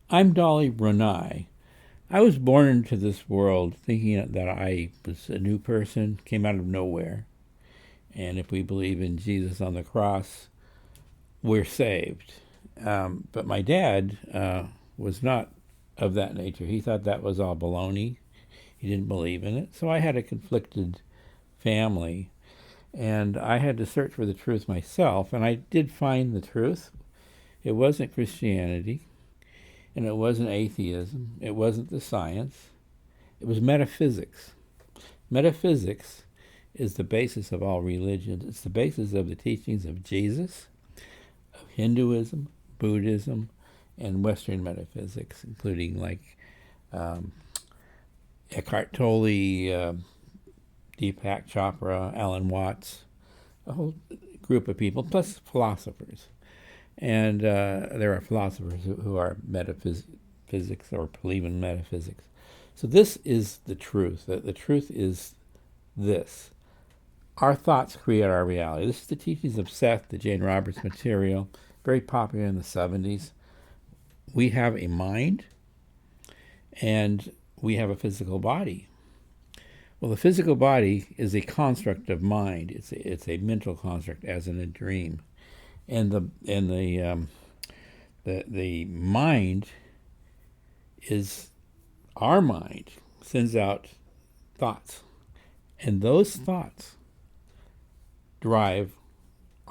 I'm Dolly Ronnai. I was born into this world thinking that I was a new person, came out of nowhere. And if we believe in Jesus on the cross, we're saved. But my dad was not of that nature. He thought that was all baloney. He didn't believe in it. So I had a conflicted family. And I had to search for the truth myself. And I did find the truth. It wasn't Christianity. And it wasn't atheism. It wasn't the science. It was metaphysics. Metaphysics is the basis of all religions. It's the basis of the teachings of Jesus, of Hinduism, Buddhism, and Western metaphysics, including like Eckhart Tolle, Deepak Chopra, Alan Watts, a whole group of people, plus philosophers. And there are philosophers who are metaphysics or believe in metaphysics. So this is the truth. The truth is this. Our thoughts create our reality. This is the teachings of Seth, the Jane Roberts material, very popular in the 70s. We have a mind and we have a physical body. Well, the physical body is a construct of mind. It's a mental construct, as in a dream. And the mind is our mind, sends out thoughts, and those thoughts drive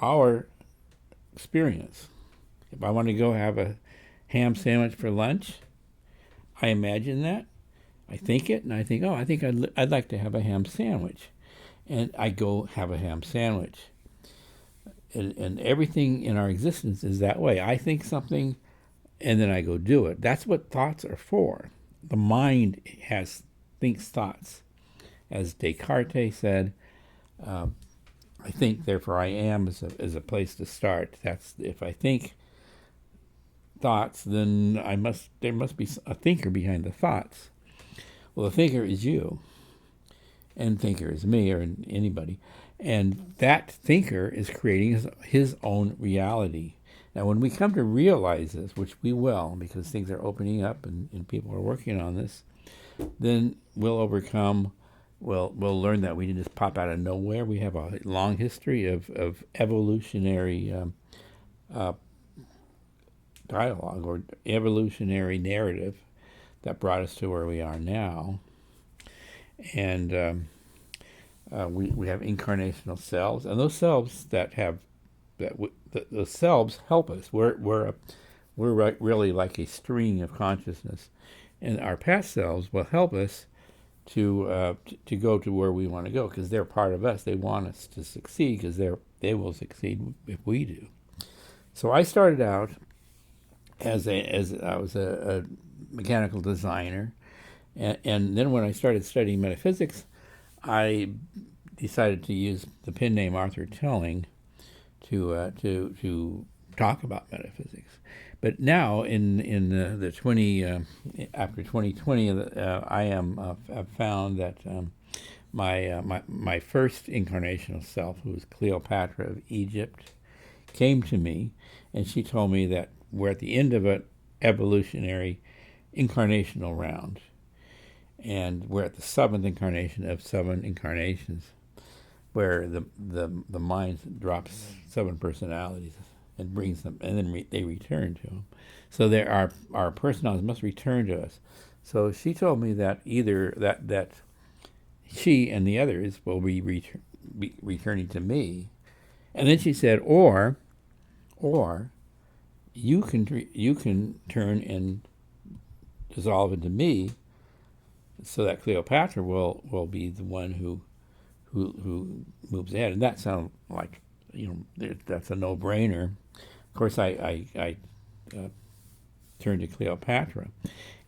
our experience. If I want to go have a ham sandwich for lunch, I imagine that, I think it, and I think, I think I'd like to have a ham sandwich, and I go have a ham sandwich. And everything in our existence is that way. I think something, and then I go do it. That's what thoughts are for. The mind thinks thoughts. As Descartes said, I think, therefore I am is a place to start. That's if I think thoughts, then there must be a thinker behind the thoughts. Well, the thinker is you, and thinker is me or anybody. And that thinker is creating his own reality. Now, when we come to realize this, which we will, because things are opening up and people are working on this, then we'll overcome, we'll learn that we didn't just pop out of nowhere. We have a long history of evolutionary dialogue or evolutionary narrative that brought us to where we are now. And we have incarnational selves, and those selves those selves help us. We're really like a string of consciousness, and our past selves will help us to go to where we want to go because they're part of us. They want us to succeed because they will succeed if we do. So I started out as I was a mechanical designer, and then when I started studying metaphysics, I decided to use the pen name Arthur Telling to talk about metaphysics. But now in the 20 after 2020, I have found that my first incarnational self, who was Cleopatra of Egypt, came to me, and she told me that we're at the end of an evolutionary incarnational round. And we're at the seventh incarnation of 7 incarnations, where the mind drops 7 personalities and brings them, and then they return to them. So our personalities must return to us. So she told me that either that she and the others will be returning to me, and then she said, or you can turn and dissolve into me, so that Cleopatra will be the one who moves ahead. And that sounds like, that's a no-brainer. Of course, I turned to Cleopatra,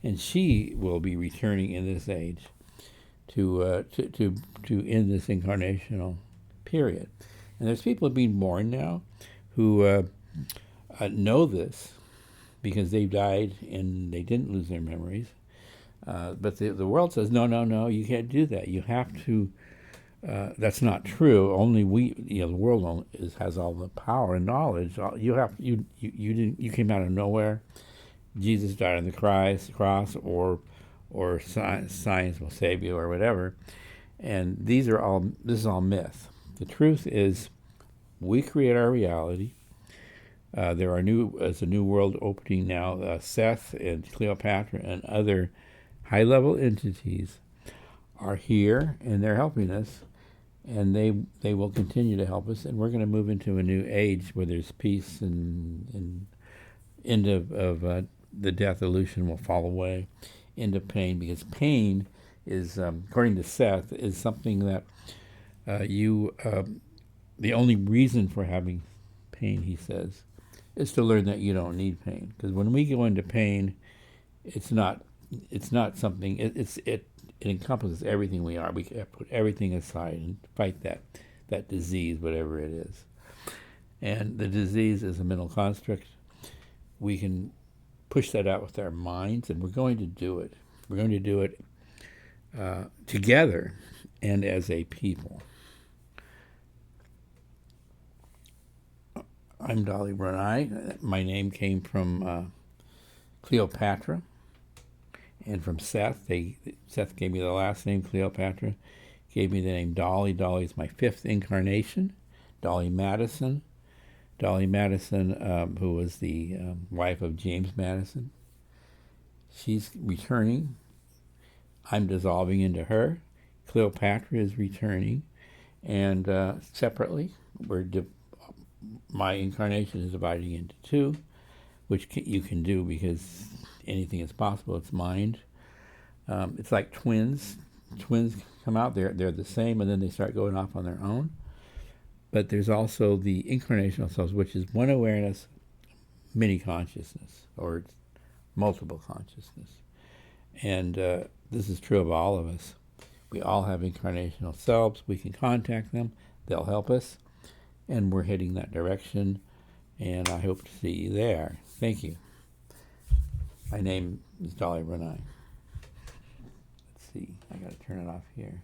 and she will be returning in this age to end this incarnational period. And there's people being born now who know this because they've died and they didn't lose their memories. But the world says, no, you can't do that. You have to. That's not true. Only the world has all the power and knowledge. You came out of nowhere, Jesus died on the cross, or science will save you, or whatever. And this is all myth. The truth is, we create our reality. There's a new world opening now. Seth and Cleopatra and other high-level entities are here, and they're helping us, and they will continue to help us. And we're going to move into a new age where there's peace, and end of the death illusion will fall away, end of pain, because pain is, according to Seth, is something that the only reason for having pain, he says, is to learn that you don't need pain. Because when we go into pain, it's not something. It encompasses everything we are. We can put everything aside and fight that disease, whatever it is. And the disease is a mental construct. We can push that out with our minds, and we're going to do it. We're going to do it together and as a people. I'm Dolly Ronnai. My name came from Cleopatra and from Seth. Seth gave me the last name, Cleopatra. Gave me the name Dolly. Dolly is my fifth incarnation. Dolly Madison. Dolly Madison, who was the wife of James Madison. She's returning. I'm dissolving into her. Cleopatra is returning. And separately, my incarnation is dividing into two, which you can do because anything is possible. It's mind. It's like twins. Twins come out, they're the same, and then they start going off on their own. But there's also the incarnational selves, which is one awareness, many consciousness, or multiple consciousness. And this is true of all of us. We all have incarnational selves. We can contact them. They'll help us. And we're heading that direction. And I hope to see you there. Thank you. My name is Dolly Ronnai. Let's see. I got to turn it off here.